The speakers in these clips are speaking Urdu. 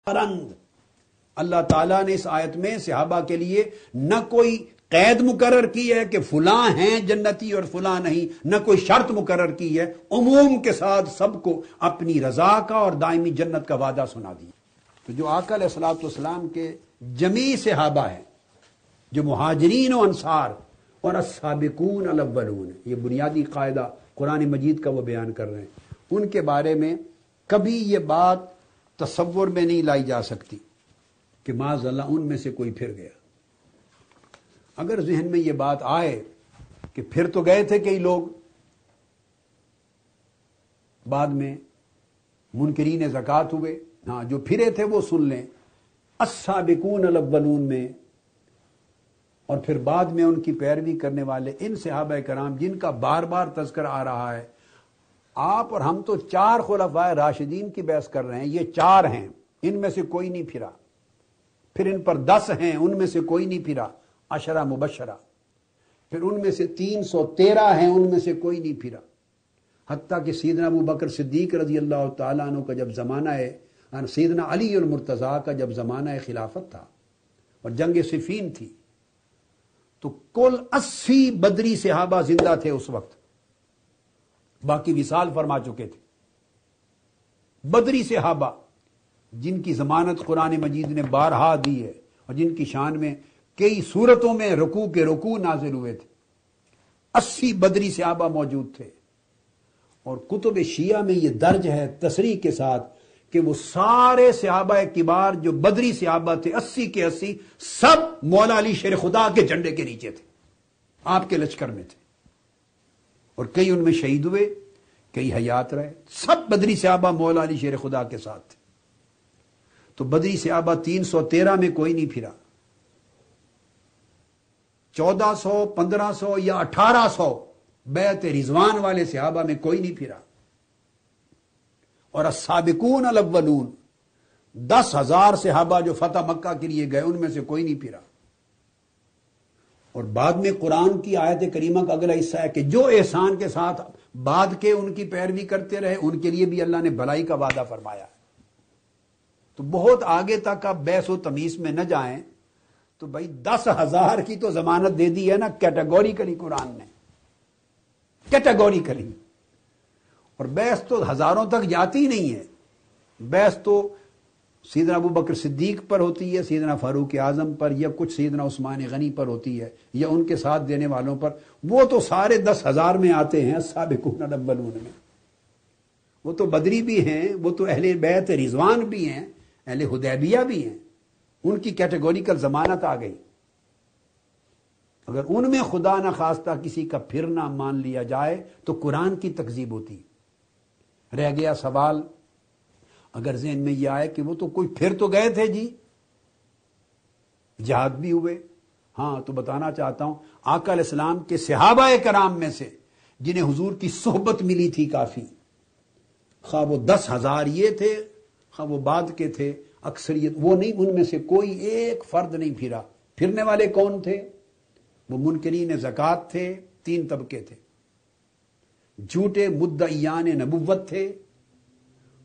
رند اللہ تعالیٰ نے اس آیت میں صحابہ کے لیے نہ کوئی قید مقرر کی ہے کہ فلاں ہیں جنتی اور فلاں نہیں، نہ کوئی شرط مقرر کی ہے، عموم کے ساتھ سب کو اپنی رضا کا اور دائمی جنت کا وعدہ سنا دیا۔ تو جو آقا علیہ الصلوۃ والسلام کے جمیع صحابہ ہیں، جو مہاجرین و انصار اور السابقون الاولون، یہ بنیادی قاعدہ قرآن مجید کا وہ بیان کر رہے ہیں، ان کے بارے میں کبھی یہ بات تصور میں نہیں لائی جا سکتی کہ معاذ اللہ ان میں سے کوئی پھر گیا۔ اگر ذہن میں یہ بات آئے کہ پھر تو گئے تھے کئی لوگ، بعد میں منکرین زکوٰۃ ہوئے، ہاں جو پھرے تھے وہ سن لیں السابقون الاولون میں، اور پھر بعد میں ان کی پیروی کرنے والے ان صحابہ کرام جن کا بار بار تذکر آ رہا ہے۔ آپ اور ہم تو 4 خلفائے راشدین کی بحث کر رہے ہیں، یہ 4 ہیں، ان میں سے کوئی نہیں پھرا، پھر ان پر 10 ہیں، ان میں سے کوئی نہیں پھرا، 10 مبشرہ، پھر ان میں سے 313 ہیں، ان میں سے کوئی نہیں پھرا، حتیٰ کہ سیدنا ابو بکر صدیق رضی اللہ تعالیٰ عنہ کا جب زمانہ ہے، سیدنا علی المرتضیٰ کا جب زمانہ خلافت تھا اور جنگ صفین تھی، تو کل 80 بدری صحابہ زندہ تھے اس وقت، باقی وصال فرما چکے تھے۔ بدری صحابہ جن کی ضمانت قرآن مجید نے بارہا دی ہے اور جن کی شان میں کئی صورتوں میں رکوع کے رکوع نازل ہوئے تھے، 80 بدری صحابہ موجود تھے، اور کتب شیعہ میں یہ درج ہے تصریح کے ساتھ کہ وہ سارے صحابہ کبار جو بدری صحابہ تھے 80 کے 80 سب مولا علی شیر خدا کے جھنڈے کے نیچے تھے، آپ کے لشکر میں تھے، اور کئی ان میں شہید ہوئے، کئی حیات رہے، سب بدری صحابہ مولا علی شیر خدا کے ساتھ تھے۔ تو بدری صحابہ 313 میں کوئی نہیں پھرا، 1400 1500 یا 1800 بیعت رضوان والے صحابہ میں کوئی نہیں پھرا، اور السابقون الاولون 10,000 صحابہ جو فتح مکہ کے لیے گئے ان میں سے کوئی نہیں پھرا۔ اور بعد میں قرآن کی آیت کریمہ کا اگلا حصہ ہے کہ جو احسان کے ساتھ بعد کے ان کی پیروی کرتے رہے ان کے لیے بھی اللہ نے بھلائی کا وعدہ فرمایا ہے۔ تو بہت آگے تک آپ بحث و تمیز میں نہ جائیں، تو بھائی 10,000 کی تو ضمانت دے دی ہے نا کیٹیگوریکلی قرآن نے، کیٹیگوریکلی، اور بحث تو ہزاروں تک جاتی نہیں ہے، بحث تو سیدنا ابو بکر صدیق پر ہوتی ہے، سیدنا فاروق اعظم پر، یا کچھ سیدنا عثمان غنی پر ہوتی ہے، یا ان کے ساتھ دینے والوں پر، وہ تو سارے 10,000 میں آتے ہیں السابقون الاولون میں، وہ تو بدری بھی ہیں، وہ تو اہل بیعت رضوان بھی ہیں، اہل حدیبیہ بھی ہیں، ان کی کیٹیگوریکل ضمانت آ گئی۔ اگر ان میں خدا نہ خواستہ کسی کا پھرنا مان لیا جائے تو قرآن کی تکذیب ہوتی۔ رہ گیا سوال، اگر ذہن میں یہ آئے کہ وہ تو کوئی پھر تو گئے تھے جی، جہاد بھی ہوئے، ہاں تو بتانا چاہتا ہوں آقا علیہ السلام کے صحابہ کرام میں سے جنہیں حضور کی صحبت ملی تھی کافی، خواہ وہ 10,000 یہ تھے خواہ وہ بعد کے تھے، اکثریت وہ نہیں، ان میں سے کوئی ایک فرد نہیں پھرا۔ پھرنے والے کون تھے؟ وہ منکرین زکوٰۃ تھے، 3 طبقے تھے، جھوٹے مدعیان نبوت تھے،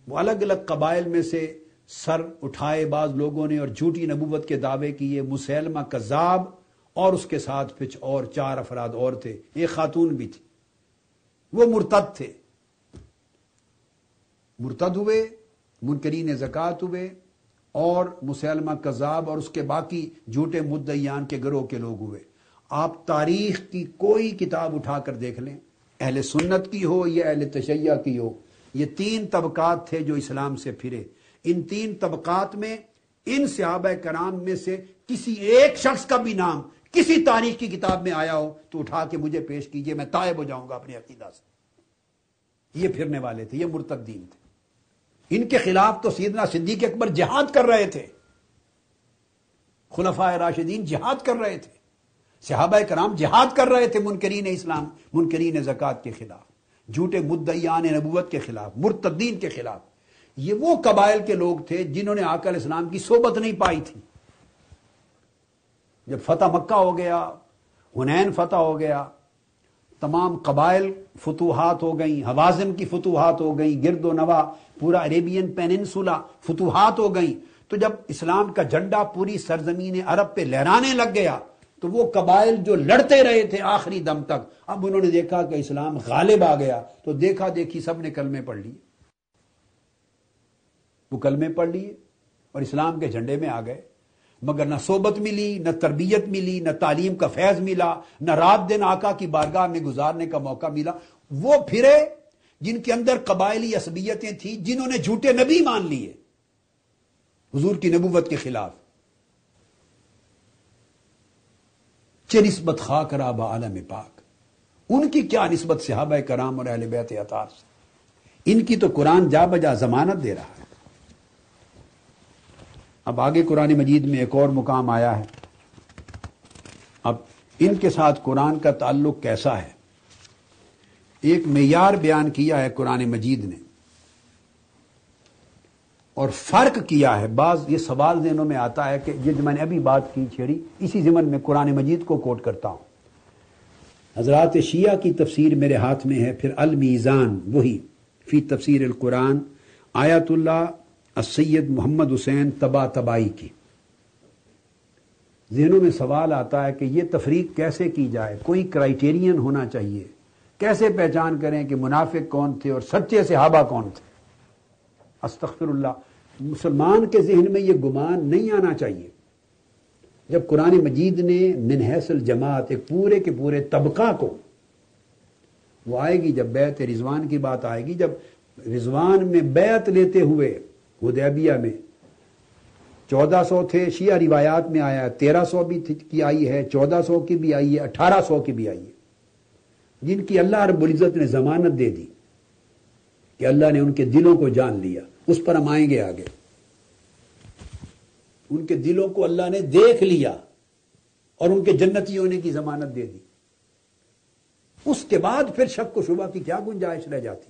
وہ الگ الگ قبائل میں سے سر اٹھائے بعض لوگوں نے اور جھوٹی نبوت کے دعوے کیے، مسیلمہ کذاب، اور اس کے ساتھ پچھ اور 4 افراد اور تھے، ایک خاتون بھی تھی، وہ مرتد تھے، مرتد ہوئے، منکرین زکوٰۃ ہوئے، اور مسیلمہ کذاب اور اس کے باقی جھوٹے مدعیان کے گروہ کے لوگ ہوئے۔ آپ تاریخ کی کوئی کتاب اٹھا کر دیکھ لیں، اہل سنت کی ہو یا اہل تشیع کی ہو، یہ 3 طبقات تھے جو اسلام سے پھرے۔ ان 3 طبقات میں ان صحابہ کرام میں سے کسی ایک شخص کا بھی نام کسی تاریخ کی کتاب میں آیا ہو تو اٹھا کے مجھے پیش کیجئے، میں تائب ہو جاؤں گا اپنے عقیدہ سے۔ یہ پھرنے والے تھے، یہ مرتدین تھے، ان کے خلاف تو سیدنا صدیق اکبر جہاد کر رہے تھے، خلفائے راشدین جہاد کر رہے تھے، صحابہ کرام جہاد کر رہے تھے منکرین اسلام، منکرین زکوٰۃ کے خلاف، جھوٹے مدعیان نبوت کے خلاف، مرتدین کے خلاف۔ یہ وہ قبائل کے لوگ تھے جنہوں نے آقا علیہ السلام کی صحبت نہیں پائی تھی۔ جب فتح مکہ ہو گیا، حنین فتح ہو گیا، تمام قبائل فتوحات ہو گئیں، حوازن کی فتوحات ہو گئیں، گرد و نواح پورا عریبین پیننسولا فتوحات ہو گئیں، تو جب اسلام کا جھنڈا پوری سرزمین عرب پہ لہرانے لگ گیا تو وہ قبائل جو لڑتے رہے تھے آخری دم تک، اب انہوں نے دیکھا کہ اسلام غالب آ گیا تو دیکھا دیکھی سب نے کلمے پڑھ لیے، وہ کلمے پڑھ لیے اور اسلام کے جھنڈے میں آ گئے، مگر نہ صحبت ملی، نہ تربیت ملی، نہ تعلیم کا فیض ملا، نہ رات دن آقا کی بارگاہ میں گزارنے کا موقع ملا۔ وہ پھرے جن کے اندر قبائلی عصبیتیں تھیں، جنہوں نے جھوٹے نبی مان لیے حضور کی نبوت کے خلاف۔ چه نسبت خاک را با عالم پاک، ان کی کیا نسبت صحابہ کرام اور اہل بیت اطہار سے؟ ان کی تو قرآن جا بجا ضمانت دے رہا ہے۔ اب آگے قرآن مجید میں ایک اور مقام آیا ہے، اب ان کے ساتھ قرآن کا تعلق کیسا ہے؟ ایک معیار بیان کیا ہے قرآن مجید نے اور فرق کیا ہے۔ بعض یہ سوال ذہنوں میں آتا ہے کہ یہ جو میں نے ابھی بات کی چھیڑی، اسی ضمن میں قرآن مجید کو کوٹ کرتا ہوں۔ حضرات شیعہ کی تفسیر میرے ہاتھ میں ہے، پھر المیزان وہی فی تفسیر القرآن آیت اللہ السید محمد حسین طباطبائی کی۔ ذہنوں میں سوال آتا ہے کہ یہ تفریق کیسے کی جائے، کوئی کرائیٹیرین ہونا چاہیے، کیسے پہچان کریں کہ منافق کون تھے اور سچے صحابہ کون تھے؟ استغفر اللہ، مسلمان کے ذہن میں یہ گمان نہیں آنا چاہیے۔ جب قرآن مجید نے من حیث الجماعت ایک پورے کے پورے طبقہ کو، وہ آئے گی جب بیعت رضوان کی بات آئے گی، جب رضوان میں بیعت لیتے ہوئے حدیبیہ میں 1400 تھے، شیعہ روایات میں آیا ہے 1300 بھی کی آئی ہے، 1400 کی بھی آئی ہے، 1800 کی بھی آئی ہے، جن کی اللہ رب العزت نے ضمانت دے دی کہ اللہ نے ان کے دلوں کو جان لیا۔ اس پر ہم آئیں گے آگے۔ ان کے دلوں کو اللہ نے دیکھ لیا اور ان کے جنتی ہونے کی ضمانت دے دی۔ اس کے بعد پھر شک و شبہ کی کیا گنجائش رہ جاتی؟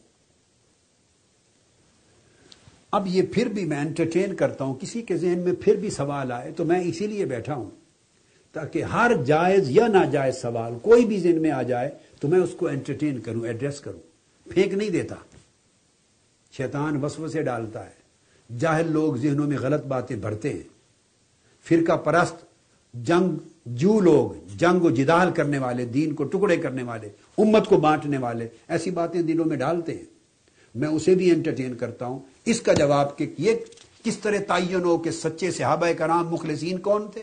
اب یہ پھر بھی میں انٹرٹین کرتا ہوں، کسی کے ذہن میں پھر بھی سوال آئے تو میں اسی لیے بیٹھا ہوں تاکہ ہر جائز یا ناجائز سوال کوئی بھی ذہن میں آ جائے تو میں اس کو انٹرٹین کروں، ایڈریس کروں، پھینک نہیں دیتا۔ شیطان وسوسے ڈالتا ہے، جاہل لوگ ذہنوں میں غلط باتیں بھرتے ہیں، فرقہ پرست جنگ لوگ، جنگ و جدال کرنے والے، دین کو ٹکڑے کرنے والے، امت کو بانٹنے والے ایسی باتیں دلوں میں ڈالتے ہیں۔ میں اسے بھی انٹرٹین کرتا ہوں۔ اس کا جواب کہ یہ کس طرح تعین ہو کہ سچے صحابہ کرام مخلصین کون تھے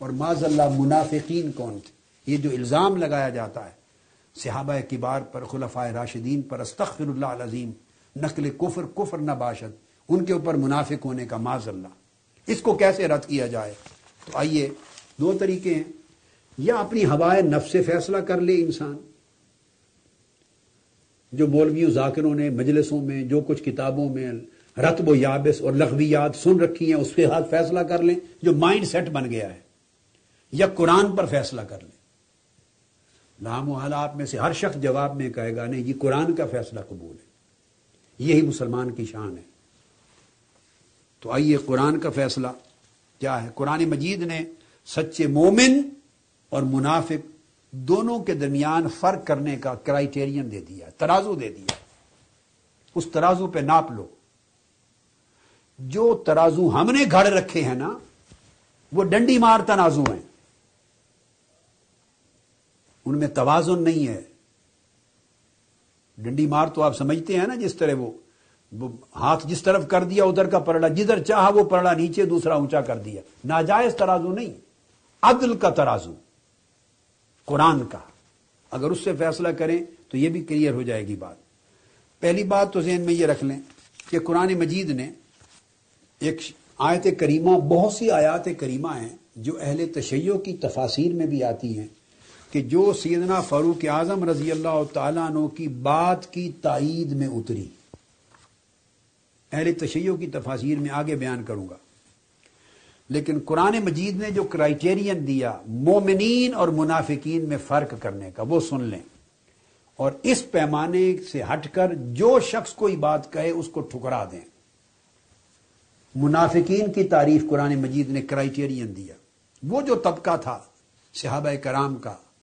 اور معاذ اللہ منافقین کون تھے؟ یہ جو الزام لگایا جاتا ہے صحابہ کبار پر، خلفائے راشدین پر، استغفر اللہ العظیم، نقل کفر نہ باشد، ان کے اوپر منافق ہونے کا معاذ اللہ، اس کو کیسے رد کیا جائے؟ تو آئیے، دو طریقے ہیں، یا اپنی ہوائے نفس سے فیصلہ کر لے انسان، جو مولویوں ذاکروں نے مجلسوں میں جو کچھ کتابوں میں رتب و یابس اور لغویات سن رکھی ہیں اس کے ہاتھ فیصلہ کر لیں جو مائنڈ سیٹ بن گیا ہے، یا قرآن پر فیصلہ کر لیں۔ لام و حال آپ میں سے ہر شخص جواب میں کہے گا نہیں جی قرآن کا فیصلہ قبول ہے، یہی مسلمان کی شان ہے۔ تو آئیے قرآن کا فیصلہ کیا ہے؟ قرآن مجید نے سچے مومن اور منافق دونوں کے درمیان فرق کرنے کا کرائیٹیرین دے دیا، ترازو دے دیا، اس ترازو پہ ناپ لو۔ جو ترازو ہم نے گھڑ رکھے ہیں نا وہ ڈنڈی مار تنازع ہیں، ان میں توازن نہیں ہے۔ ڈنڈی مار تو آپ سمجھتے ہیں نا، جس طرح وہ ہاتھ جس طرف کر دیا ادھر کا پلڑا، جدھر چاہا وہ پلڑا نیچے دوسرا اونچا کر دیا۔ ناجائز ترازو نہیں، عدل کا ترازو قرآن کا، اگر اس سے فیصلہ کریں تو یہ بھی کلیئر ہو جائے گی بات۔ پہلی بات تو ذہن میں یہ رکھ لیں کہ قرآن مجید نے ایک آیت کریمہ، بہت سی آیات کریمہ ہیں جو اہل تشیع کی تفاسیر میں بھی آتی ہیں کہ جو سیدنا فاروق اعظم رضی اللہ تعالیٰ عنہ کی بات کی تائید میں اتری، اہل تشیع کی تفاسیر میں آگے بیان کروں گا۔ لیکن قرآن مجید نے جو کرائیٹیرین دیا مومنین اور منافقین میں فرق کرنے کا، وہ سن لیں، اور اس پیمانے سے ہٹ کر جو شخص کوئی بات کہے اس کو ٹھکرا دیں۔ منافقین کی تعریف قرآن مجید نے کرائیٹیرین دیا، وہ جو طبقہ تھا صحابہ کرام کا،